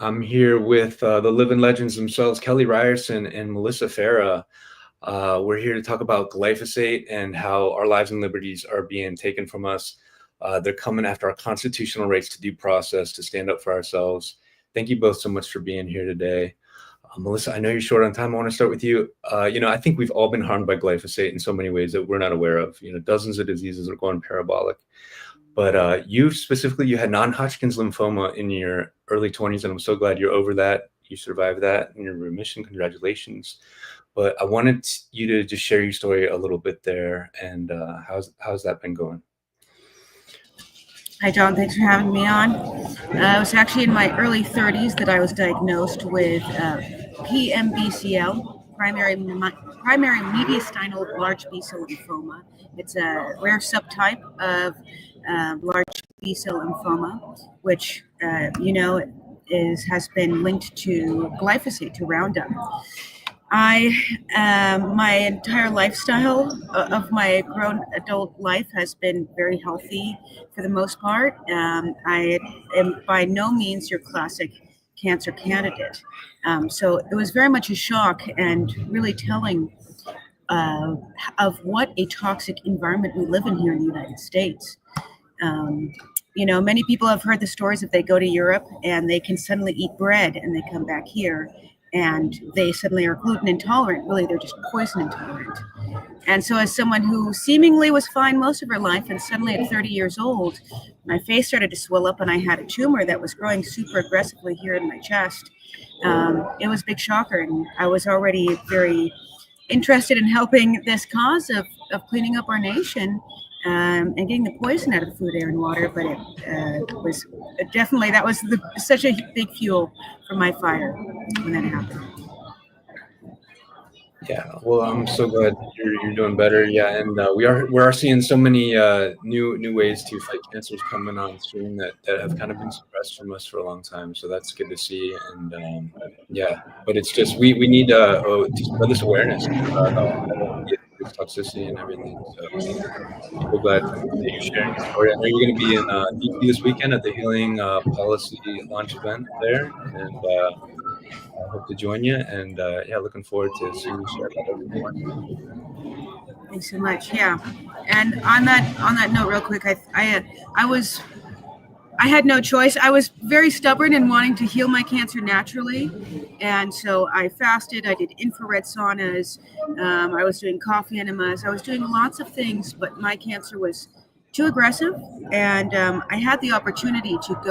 I'm here with the living legends themselves, Kelly Ryerson and Melissa Farah. We're here to talk about glyphosate and how our lives and liberties are being taken from us. They're coming after our constitutional rights to due process, to stand up for ourselves. Thank you both so much for being here today. Melissa, I know you're short on time. I want to start with you. I think we've all been harmed by glyphosate in so many ways that we're not aware of. Dozens of diseases are going parabolic. But you specifically, you had non-Hodgkin's lymphoma in your early 20s, and I'm so glad you're over that. You survived that in your remission. Congratulations. But I wanted you to just share your story a little bit there, and how's that been going? Hi, John. Thanks for having me on. I was actually in my early 30s that I was diagnosed with PMBCL, primary mediastinal large B-cell lymphoma. It's a rare subtype of large B-cell lymphoma, which, has been linked to glyphosate, to Roundup. My entire lifestyle of my grown adult life has been very healthy for the most part. I am by no means your classic cancer candidate. So it was very much a shock and really telling of what a toxic environment we live in here in the United States. Many people have heard the stories if they go to Europe and they can suddenly eat bread and they come back here and they suddenly are gluten intolerant. Really, they're just poison intolerant. And so as someone who seemingly was fine most of her life, and suddenly at 30 years old, my face started to swell up and I had a tumor that was growing super aggressively here in my chest. It was a big shocker, and I was already very interested in helping this cause of cleaning up our nation and getting the poison out of the food, air, and water. But it was definitely, that was such a big fuel for my fire when that happened. Yeah, well, I'm so glad you're doing better. Yeah, and we are seeing so many new ways to fight cancers coming on stream that have kind of been suppressed from us for a long time. So that's good to see. And but it's just we need to spread this awareness about this toxicity and everything. So glad that you're sharing your story. I know you're going to be in DC this weekend at the Healing Policy launch event there, and I hope to join you. And looking forward to seeing you share about everything. Thanks so much. Yeah, and on that note, real quick, I had no choice. I was very stubborn in wanting to heal my cancer naturally. And so I fasted, I did infrared saunas, I was doing coffee enemas, I was doing lots of things, but my cancer was too aggressive. And I had the opportunity to go